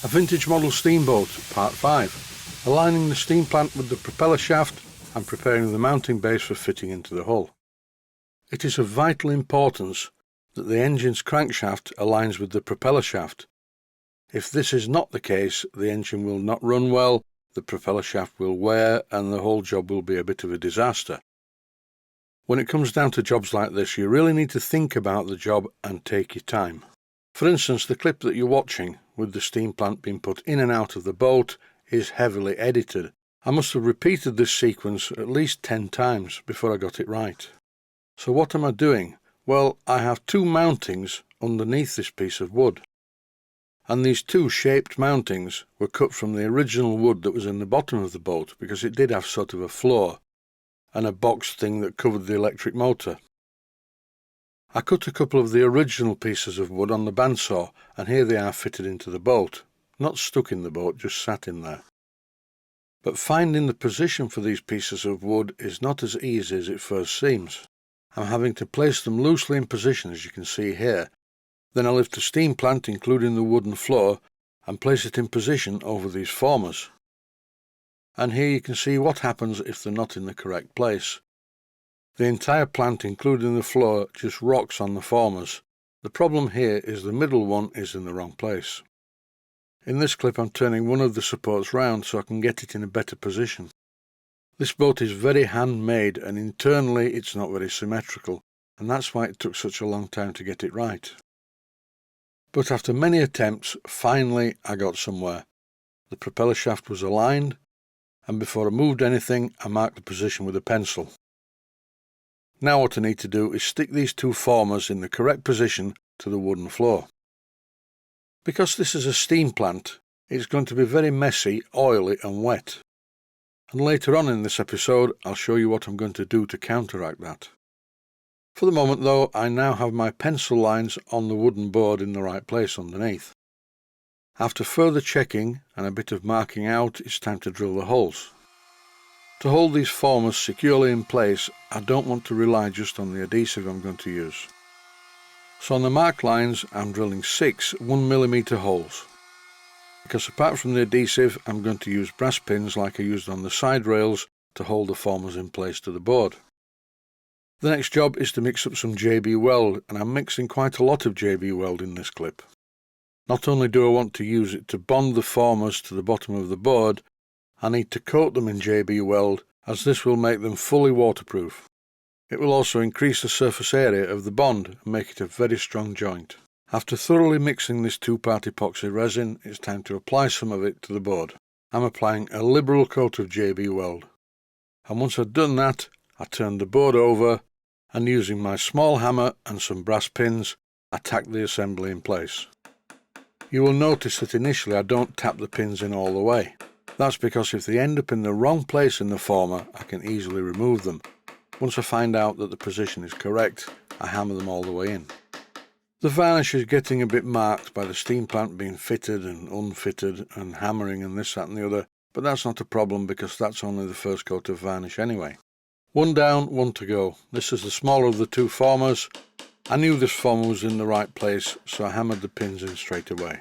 A vintage model steamboat, part 5, aligning the steam plant with the propeller shaft and preparing the mounting base for fitting into the hull. It is of vital importance that the engine's crankshaft aligns with the propeller shaft. If this is not the case, the engine will not run well, the propeller shaft will wear, and the whole job will be a bit of a disaster. When it comes down to jobs like this, you really need to think about the job and take your time. For instance, the clip that you're watching, with the steam plant being put in and out of the boat, is heavily edited. I must have repeated this sequence at least 10 times before I got it right. So what am I doing? Well, I have two mountings underneath this piece of wood. And these two shaped mountings were cut from the original wood that was in the bottom of the boat, because it did have sort of a floor and a box thing that covered the electric motor. I cut a couple of the original pieces of wood on the bandsaw, and here they are fitted into the boat. Not stuck in the boat, just sat in there. But finding the position for these pieces of wood is not as easy as it first seems. I'm having to place them loosely in position, as you can see here. Then I lift the steam plant, including the wooden floor, and place it in position over these formers. And here you can see what happens if they're not in the correct place. The entire plant, including the floor, just rocks on the formers. The problem here is the middle one is in the wrong place. In this clip I'm turning one of the supports round so I can get it in a better position. This boat is very handmade, and internally it's not very symmetrical, and that's why it took such a long time to get it right. But after many attempts, finally I got somewhere. The propeller shaft was aligned, and before I moved anything, I marked the position with a pencil. Now what I need to do is stick these two formers in the correct position to the wooden floor. Because this is a steam plant, it's going to be very messy, oily and wet. And later on in this episode, I'll show you what I'm going to do to counteract that. For the moment though, I now have my pencil lines on the wooden board in the right place underneath. After further checking and a bit of marking out, it's time to drill the holes. To hold these formers securely in place, I don't want to rely just on the adhesive I'm going to use. So on the marked lines, I'm drilling 6 1mm holes. Because apart from the adhesive, I'm going to use brass pins like I used on the side rails to hold the formers in place to the board. The next job is to mix up some JB Weld, and I'm mixing quite a lot of JB Weld in this clip. Not only do I want to use it to bond the formers to the bottom of the board, I need to coat them in JB Weld, as this will make them fully waterproof. It will also increase the surface area of the bond and make it a very strong joint. After thoroughly mixing this 2-part epoxy resin, it's time to apply some of it to the board. I'm applying a liberal coat of JB Weld. And once I've done that, I turn the board over, and using my small hammer and some brass pins, I tack the assembly in place. You will notice that initially I don't tap the pins in all the way. That's because if they end up in the wrong place in the former, I can easily remove them. Once I find out that the position is correct, I hammer them all the way in. The varnish is getting a bit marked by the steam plant being fitted and unfitted and hammering and this, that and the other, but that's not a problem because that's only the first coat of varnish anyway. One down, one to go. This is the smaller of the two formers. I knew this former was in the right place, so I hammered the pins in straight away.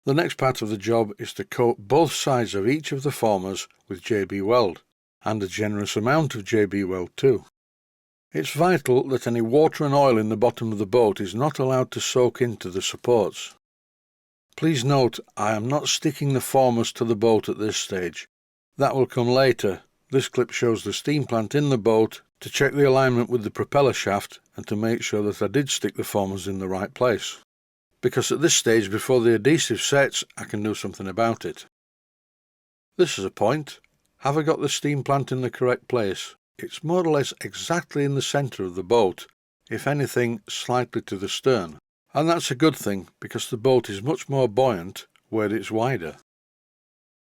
The next part of the job is to coat both sides of each of the formers with JB Weld, and a generous amount of JB Weld too. It's vital that any water and oil in the bottom of the boat is not allowed to soak into the supports. Please note, I am not sticking the formers to the boat at this stage. That will come later. This clip shows the steam plant in the boat to check the alignment with the propeller shaft and to make sure that I did stick the formers in the right place. Because at this stage, before the adhesive sets, I can do something about it. This is a point. Have I got the steam plant in the correct place? It's more or less exactly in the centre of the boat, if anything slightly to the stern. And that's a good thing, because the boat is much more buoyant where it's wider.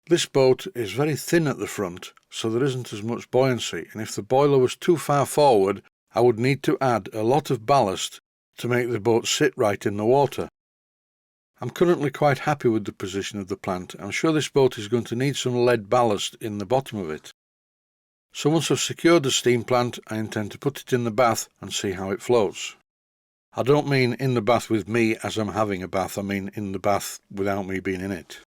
This boat is very thin at the front, so there isn't as much buoyancy, and if the boiler was too far forward, I would need to add a lot of ballast to make the boat sit right in the water. I'm currently quite happy with the position of the plant. I'm sure this boat is going to need some lead ballast in the bottom of it. So once I've secured the steam plant, I intend to put it in the bath and see how it floats. I don't mean in the bath with me as I'm having a bath, I mean in the bath without me being in it.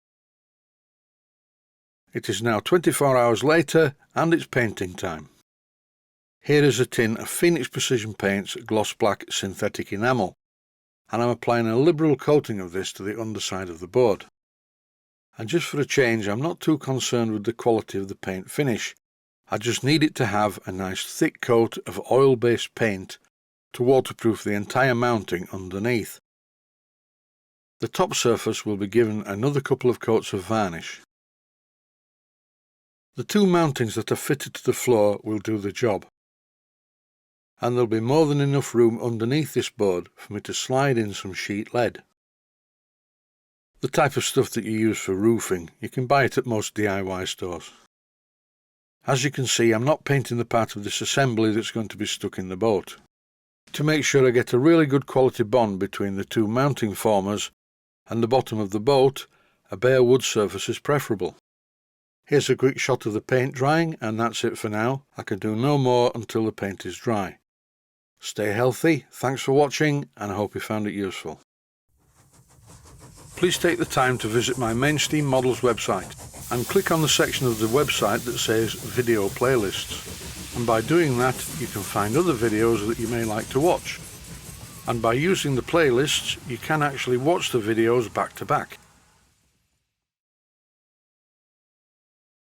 It is now 24 hours later and it's painting time. Here is a tin of Phoenix Precision Paints Gloss Black Synthetic Enamel, and I'm applying a liberal coating of this to the underside of the board. And just for a change, I'm not too concerned with the quality of the paint finish. I just need it to have a nice thick coat of oil-based paint to waterproof the entire mounting underneath. The top surface will be given another couple of coats of varnish. The two mountings that are fitted to the floor will do the job, and there'll be more than enough room underneath this board for me to slide in some sheet lead. The type of stuff that you use for roofing, you can buy it at most DIY stores. As you can see, I'm not painting the part of this assembly that's going to be stuck in the boat. To make sure I get a really good quality bond between the two mounting formers and the bottom of the boat, a bare wood surface is preferable. Here's a quick shot of the paint drying, and that's it for now. I can do no more until the paint is dry. Stay healthy, thanks for watching, and I hope you found it useful. Please take the time to visit my Mainsteam Models website and click on the section of the website that says Video Playlists. And by doing that, you can find other videos that you may like to watch. And by using the playlists, you can actually watch the videos back to back.